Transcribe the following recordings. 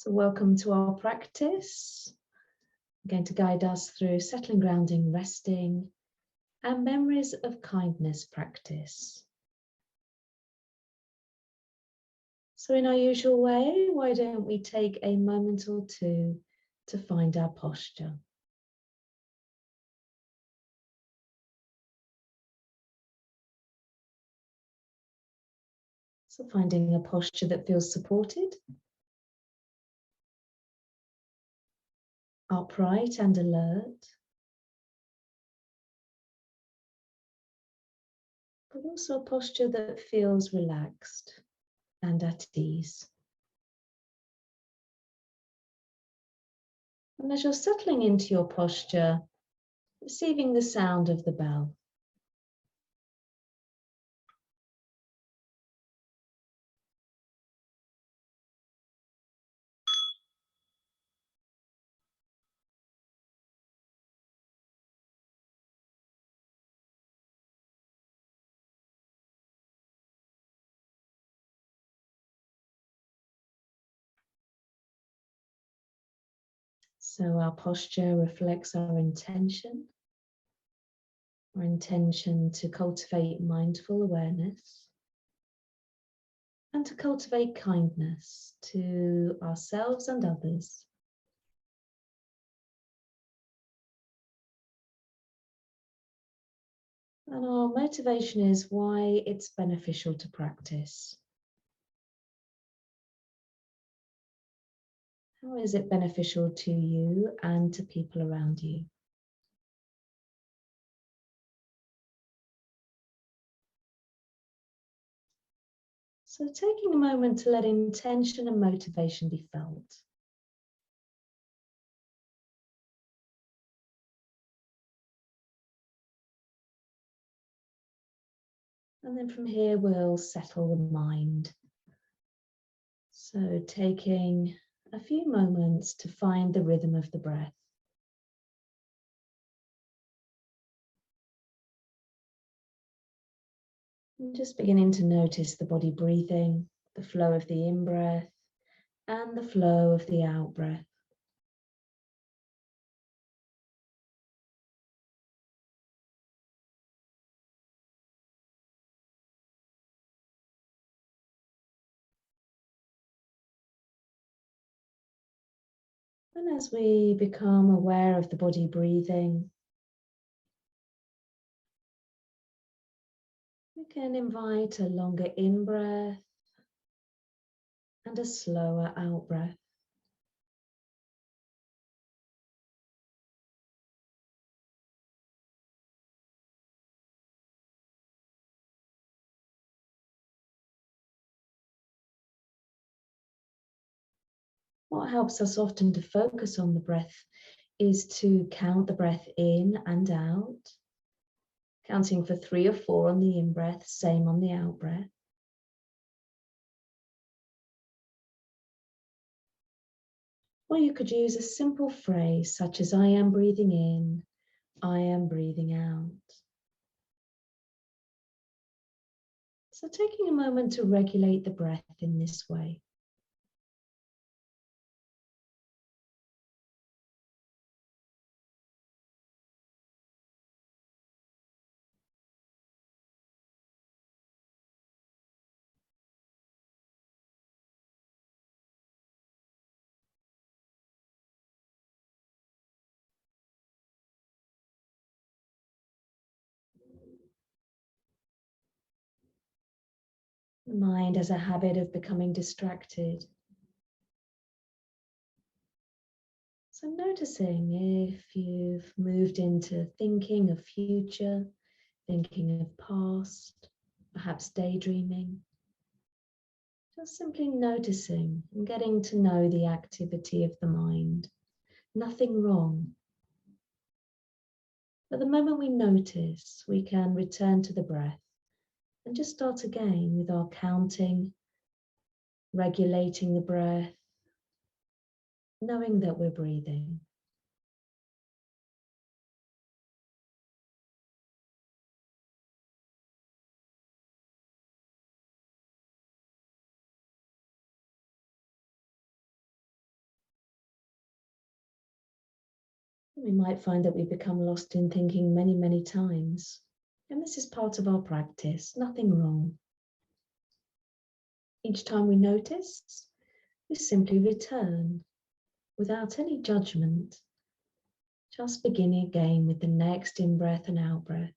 So welcome to our practice. I'm going to guide us through settling, grounding, resting, and memories of kindness practice. So in our usual way, why don't we take a moment or two to find our posture. So finding a posture that feels supported, upright and alert, but also a posture that feels relaxed and at ease. And as you're settling into your posture, receiving the sound of the bell. So our posture reflects our intention to cultivate mindful awareness and to cultivate kindness to ourselves and others. And our motivation is why it's beneficial to practice. How is it beneficial to you and to people around you? So taking a moment to let intention and motivation be felt. And then from here, we'll settle the mind. So taking a few moments to find the rhythm of the breath. And just beginning to notice the body breathing, the flow of the in-breath and the flow of the out-breath. And as we become aware of the body breathing, we can invite a longer in-breath and a slower out-breath. What helps us often to focus on the breath is to count the breath in and out, counting for 3 or 4 on the in-breath, same on the out-breath. Or you could use a simple phrase such as I am breathing in, I am breathing out. So taking a moment to regulate the breath in this way. The mind has a habit of becoming distracted. So noticing if you've moved into thinking of future, thinking of past, perhaps daydreaming. Just simply noticing and getting to know the activity of the mind. Nothing wrong. But the moment we notice, we can return to the breath and just start again with our counting, regulating the breath, knowing that we're breathing. We might find that we become lost in thinking many, many times. And this is part of our practice, nothing wrong. Each time we notice, we simply return without any judgment, just beginning again with the next in-breath and out-breath.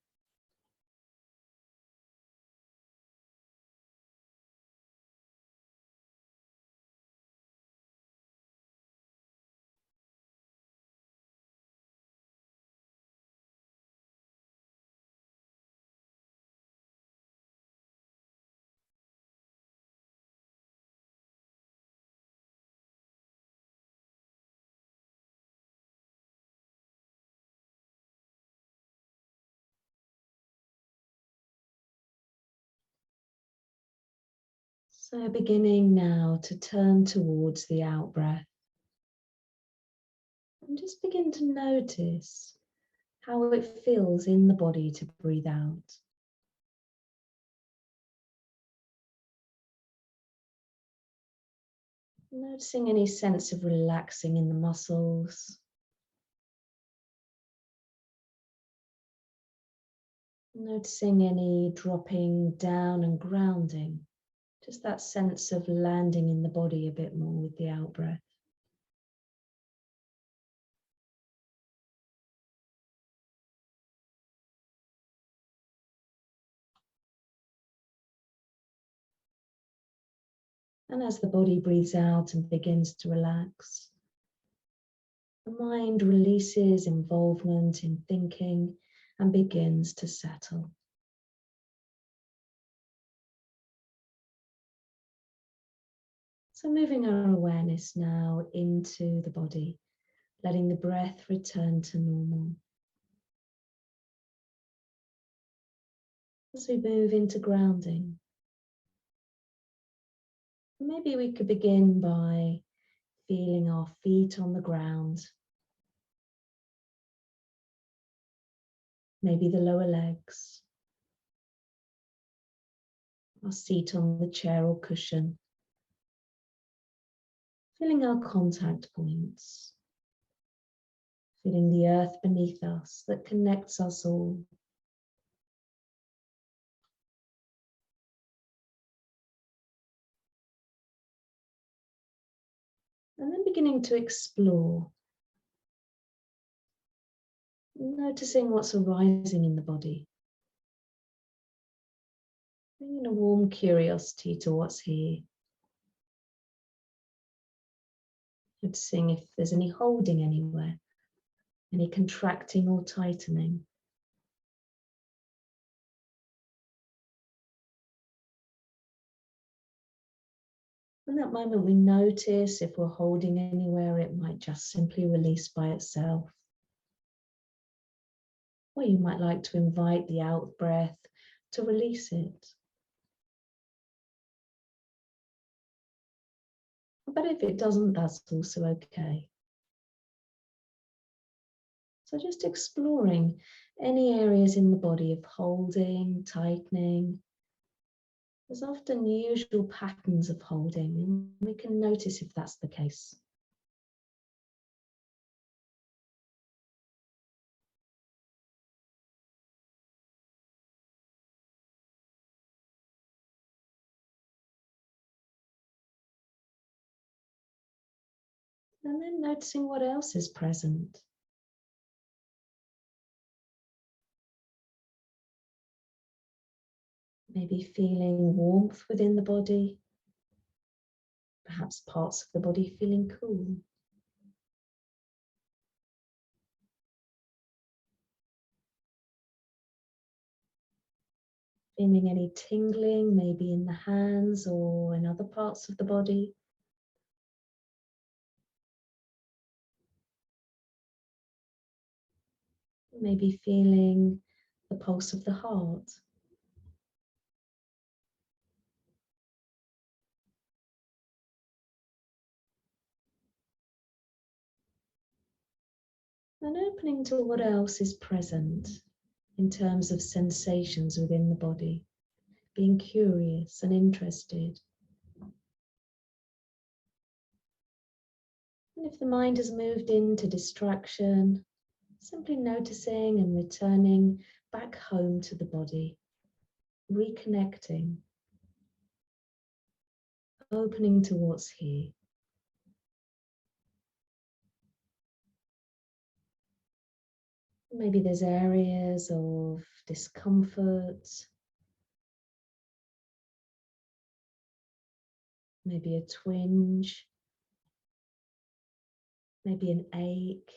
So beginning now to turn towards the out-breath. And just begin to notice how it feels in the body to breathe out. Noticing any sense of relaxing in the muscles. Noticing any dropping down and grounding. Just that sense of landing in the body a bit more with the out-breath. And as the body breathes out and begins to relax, the mind releases involvement in thinking and begins to settle. So moving our awareness now into the body, letting the breath return to normal. As we move into grounding, maybe we could begin by feeling our feet on the ground, maybe the lower legs, our seat on the chair or cushion, feeling our contact points, feeling the earth beneath us that connects us all. And then beginning to explore, noticing what's arising in the body, bringing a warm curiosity to what's here. Noticing if there's any holding anywhere, any contracting or tightening. In that moment, we notice if we're holding anywhere, it might just simply release by itself. Or you might like to invite the out breath to release it. But if it doesn't, that's also okay. So just exploring any areas in the body of holding, tightening. There's often usual patterns of holding, and we can notice if that's the case. And then noticing what else is present. Maybe feeling warmth within the body, perhaps parts of the body feeling cool. Feeling any tingling, maybe in the hands or in other parts of the body. Maybe feeling the pulse of the heart. And opening to what else is present in terms of sensations within the body. Being curious and interested. And if the mind has moved into distraction, Simply noticing and returning back home to the body, reconnecting, opening to what's here. Maybe there's areas of discomfort, maybe a twinge, maybe an ache.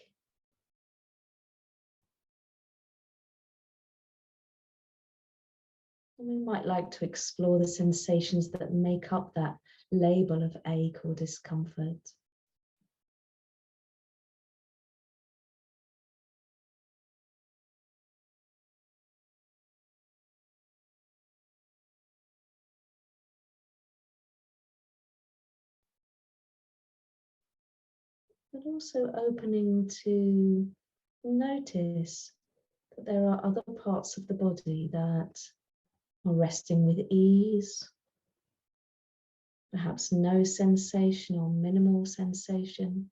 And we might like to explore the sensations that make up that label of ache or discomfort. But also opening to notice that there are other parts of the body that are resting with ease, perhaps no sensation or minimal sensation.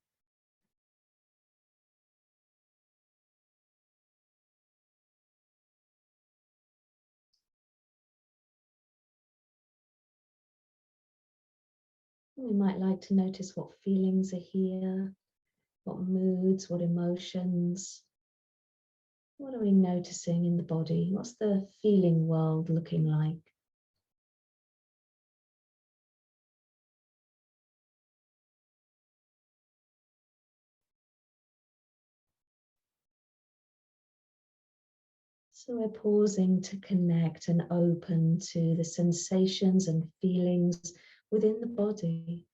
We might like to notice what feelings are here, what moods, what emotions. What are we noticing in the body? What's the feeling world looking like? So we're pausing to connect and open to the sensations and feelings within the body.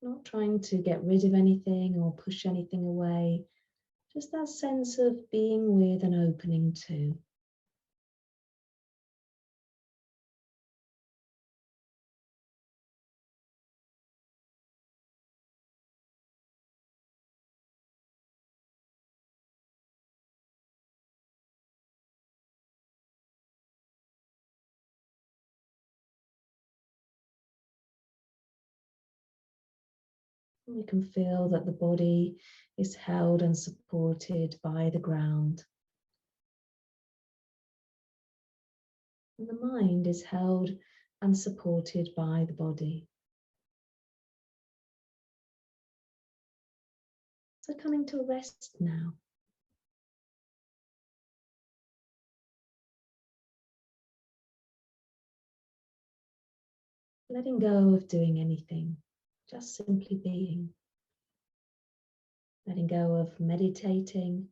Not trying to get rid of anything or push anything away. Just that sense of being with and opening to. We can feel that the body is held and supported by the ground. And the mind is held and supported by the body. So coming to rest now. Letting go of doing anything, just simply being. Letting go of meditating.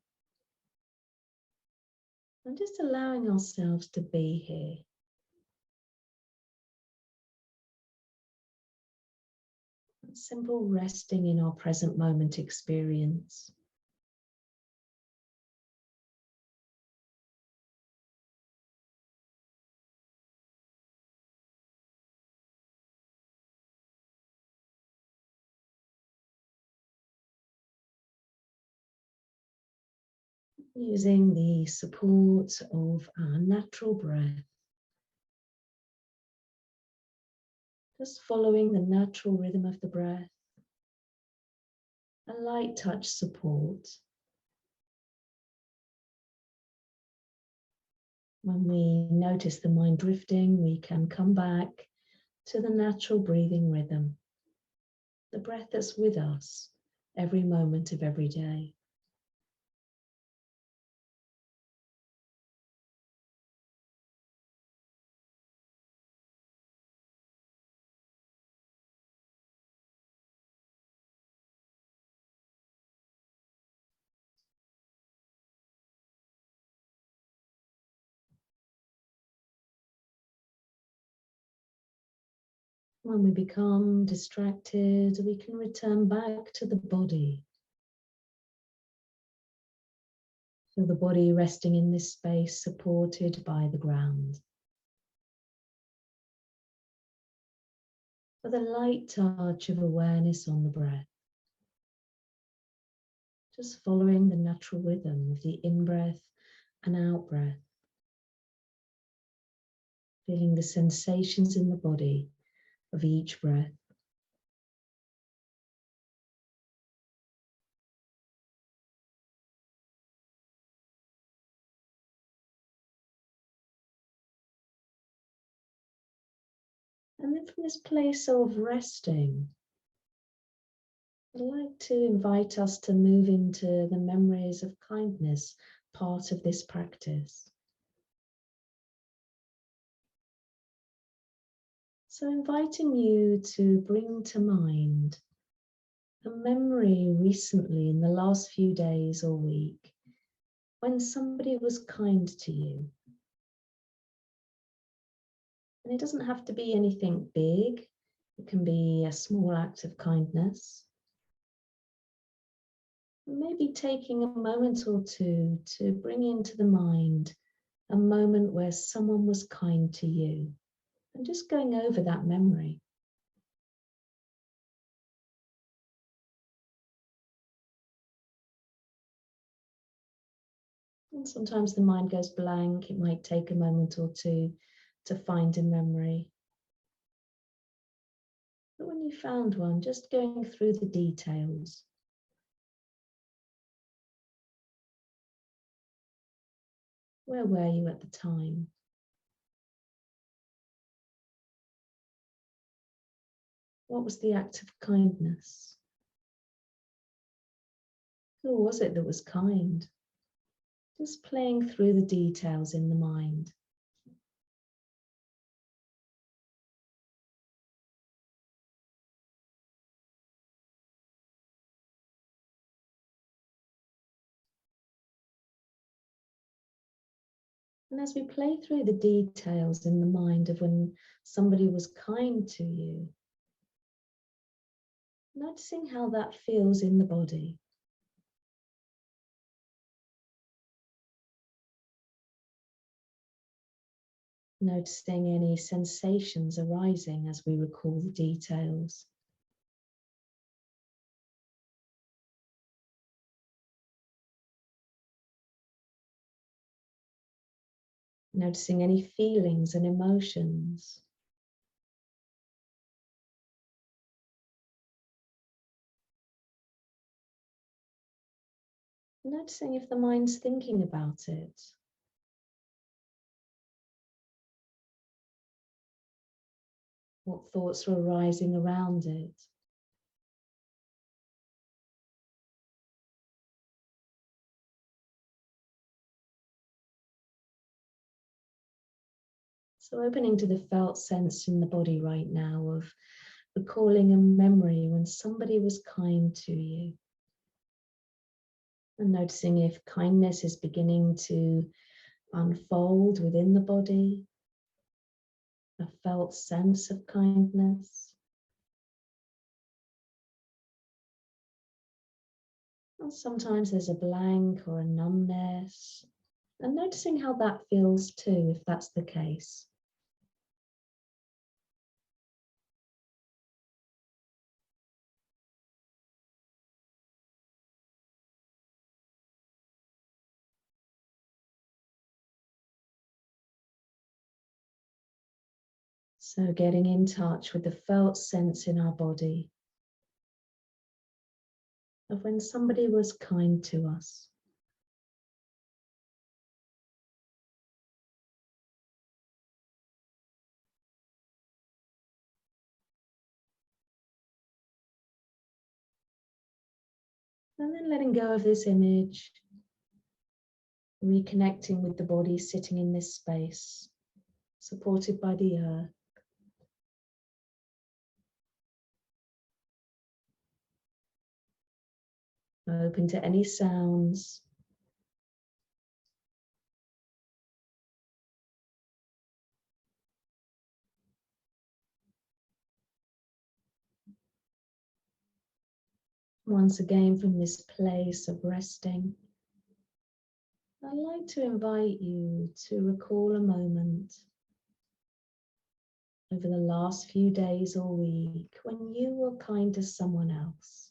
And just allowing ourselves to be here. Simple resting in our present moment experience. Using the support of our natural breath. Just following the natural rhythm of the breath. A light touch support. When we notice the mind drifting, we can come back to the natural breathing rhythm. The breath that's with us every moment of every day. When we become distracted, we can return back to the body. Feel the body resting in this space, supported by the ground. With a light touch of awareness on the breath. Just following the natural rhythm of the in-breath and out-breath. Feeling the sensations in the body of each breath. And from this place of resting, I'd like to invite us to move into the memories of kindness, part of this practice. So inviting you to bring to mind a memory recently in the last few days or week when somebody was kind to you. And it doesn't have to be anything big. It can be a small act of kindness. Maybe taking a moment or two to bring into the mind a moment where someone was kind to you and just going over that memory. And sometimes the mind goes blank. It might take a moment or two to find a memory. But when you found one, just going through the details. Where were you at the time? What was the act of kindness? Who was it that was kind? Just playing through the details in the mind. And as we play through the details in the mind of when somebody was kind to you, noticing how that feels in the body. Noticing any sensations arising as we recall the details. Noticing any feelings and emotions. Noticing if the mind's thinking about it. What thoughts are arising around it. So opening to the felt sense in the body right now of recalling a memory when somebody was kind to you. And noticing if kindness is beginning to unfold within the body, a felt sense of kindness. And sometimes there's a blank or a numbness, and noticing how that feels too, if that's the case. So getting in touch with the felt sense in our body of when somebody was kind to us. And then letting go of this image, reconnecting with the body sitting in this space, supported by the earth. Open to any sounds. Once again, from this place of resting, I'd like to invite you to recall a moment over the last few days or week when you were kind to someone else.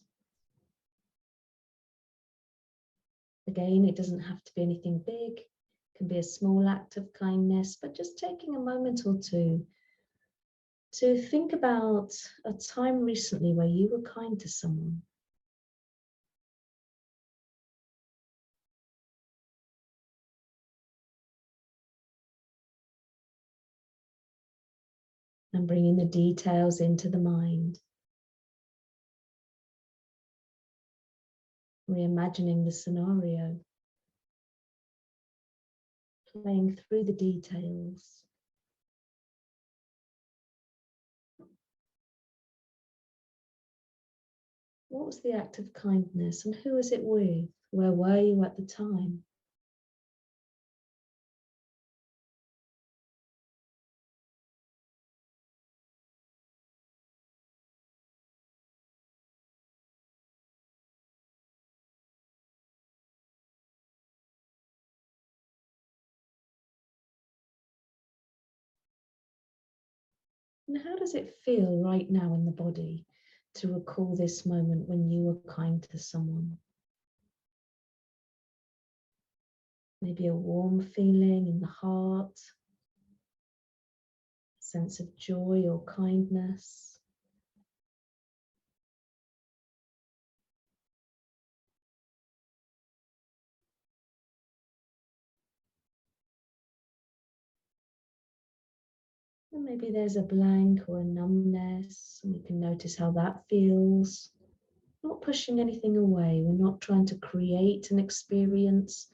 Again, it doesn't have to be anything big. It can be a small act of kindness, but just taking a moment or two to think about a time recently where you were kind to someone. and bringing the details into the mind. Reimagining the scenario, playing through the details. What was the act of kindness and who was it with? Where were you at the time? And how does it feel right now in the body to recall this moment when you were kind to someone? Maybe a warm feeling in the heart, a sense of joy or kindness. And maybe there's a blank or a numbness, and we can notice how that feels. Not pushing anything away, we're not trying to create an experience,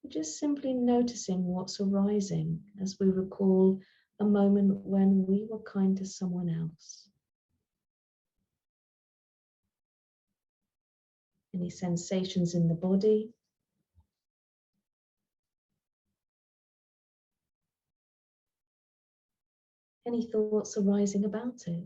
we're just simply noticing what's arising as we recall a moment when we were kind to someone else. Any sensations in the body? Any thoughts arising about it?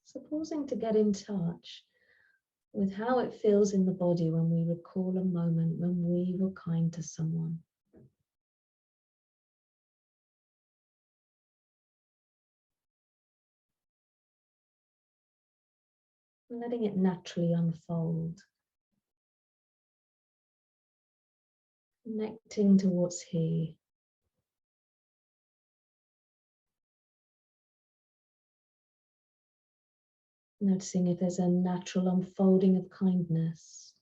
So pausing to get in touch with how it feels in the body when we recall a moment when we were kind to someone. And letting it naturally unfold. Connecting to what's here. Noticing if there's a natural unfolding of kindness.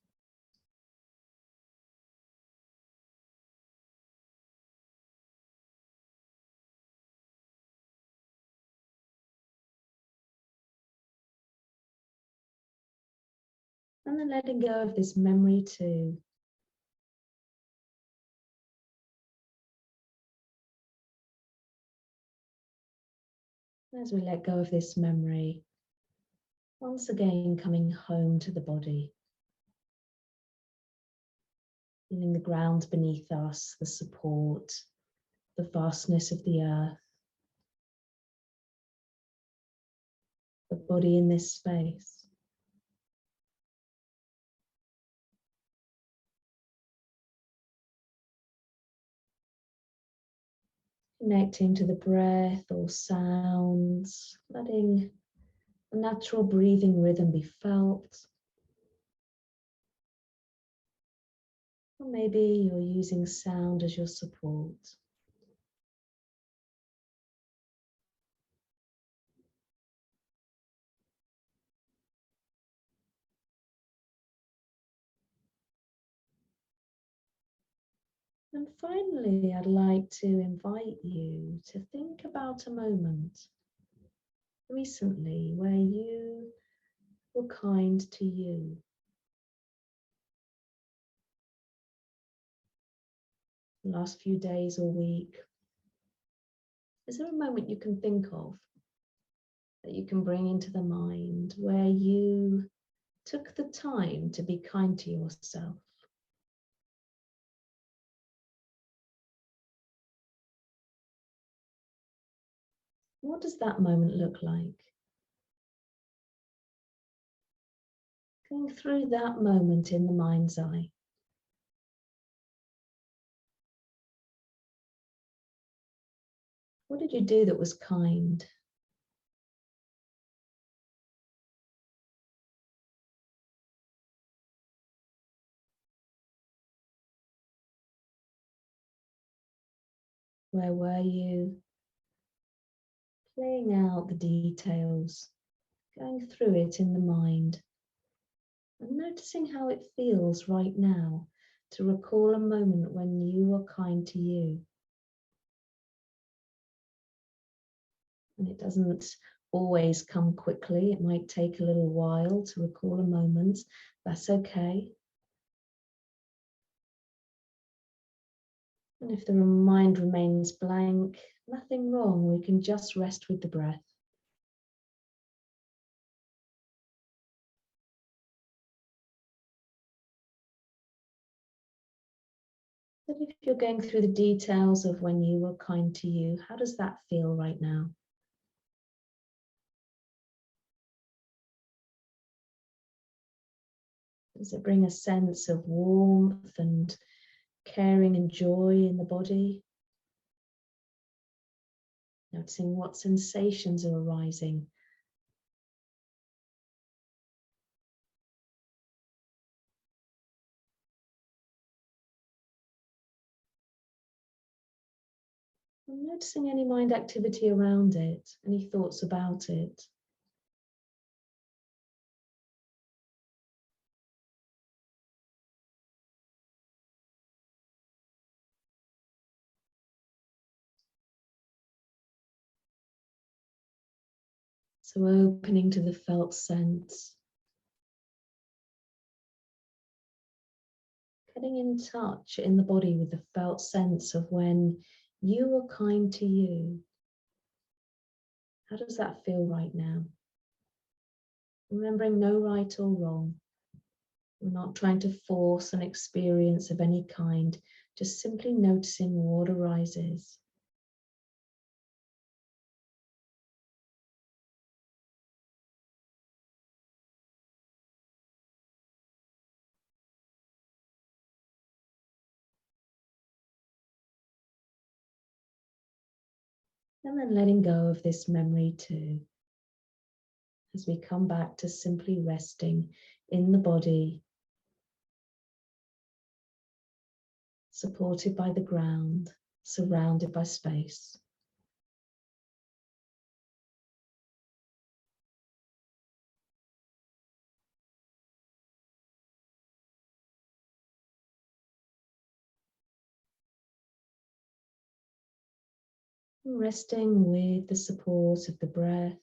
And then letting go of this memory too. As we let go of this memory, once again coming home to the body. Feeling the ground beneath us, the support, the vastness of the earth, the body in this space. Connecting to the breath or sounds, letting the natural breathing rhythm be felt. Or maybe you're using sound as your support. And finally, I'd like to invite you to think about a moment recently where you were kind to you. The last few days or week. Is there a moment you can think of that you can bring into the mind where you took the time to be kind to yourself? What does that moment look like? Going through that moment in the mind's eye. What did you do that was kind? Where were you? Playing out the details, going through it in the mind and noticing how it feels right now to recall a moment when you were kind to you. And it doesn't always come quickly. It might take a little while to recall a moment. That's okay. And if the mind remains blank, nothing wrong. We can just rest with the breath. But if you're going through the details of when you were kind to you, how does that feel right now? Does it bring a sense of warmth and caring and joy in the body? Noticing what sensations are arising. And noticing any mind activity around it, any thoughts about it. So opening to the felt sense. Getting in touch in the body with the felt sense of when you were kind to you. How does that feel right now? Remembering no right or wrong. We're not trying to force an experience of any kind, just simply noticing what arises. And then letting go of this memory too, as we come back to simply resting in the body, supported by the ground, surrounded by space. Resting with the support of the breath,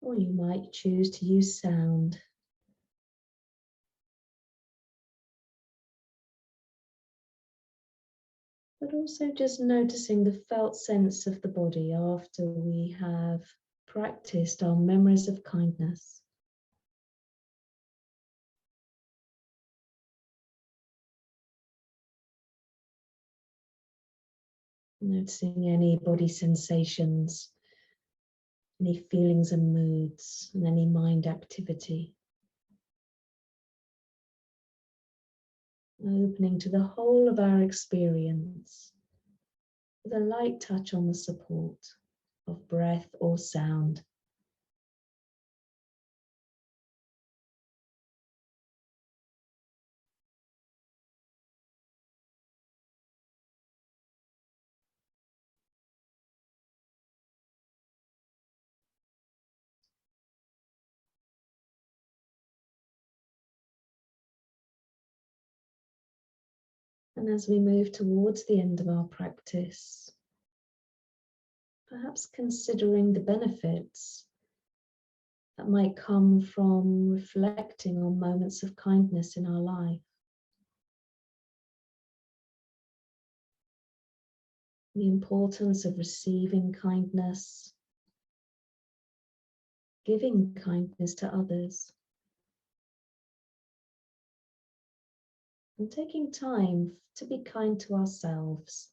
or you might choose to use sound. But also just noticing the felt sense of the body after we have practiced our memories of kindness. Noticing any body sensations, any feelings and moods, and any mind activity. Opening to the whole of our experience with a light touch on the support of breath or sound. And as we move towards the end of our practice, perhaps considering the benefits that might come from reflecting on moments of kindness in our life. The importance of receiving kindness, giving kindness to others, and taking time to be kind to ourselves.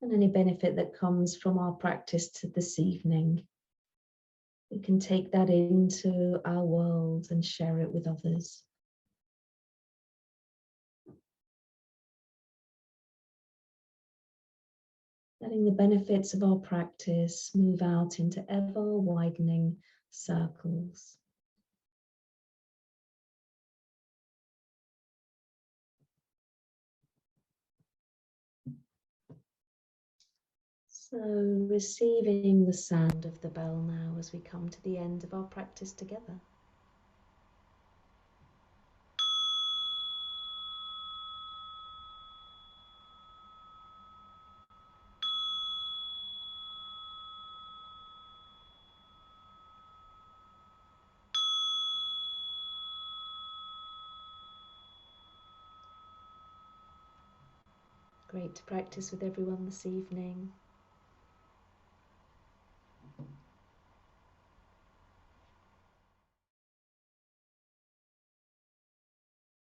And any benefit that comes from our practice to this evening, we can take that into our world and share it with others. Letting the benefits of our practice move out into ever widening circles. So receiving the sound of the bell now as we come to the end of our practice together. Great to practice with everyone this evening.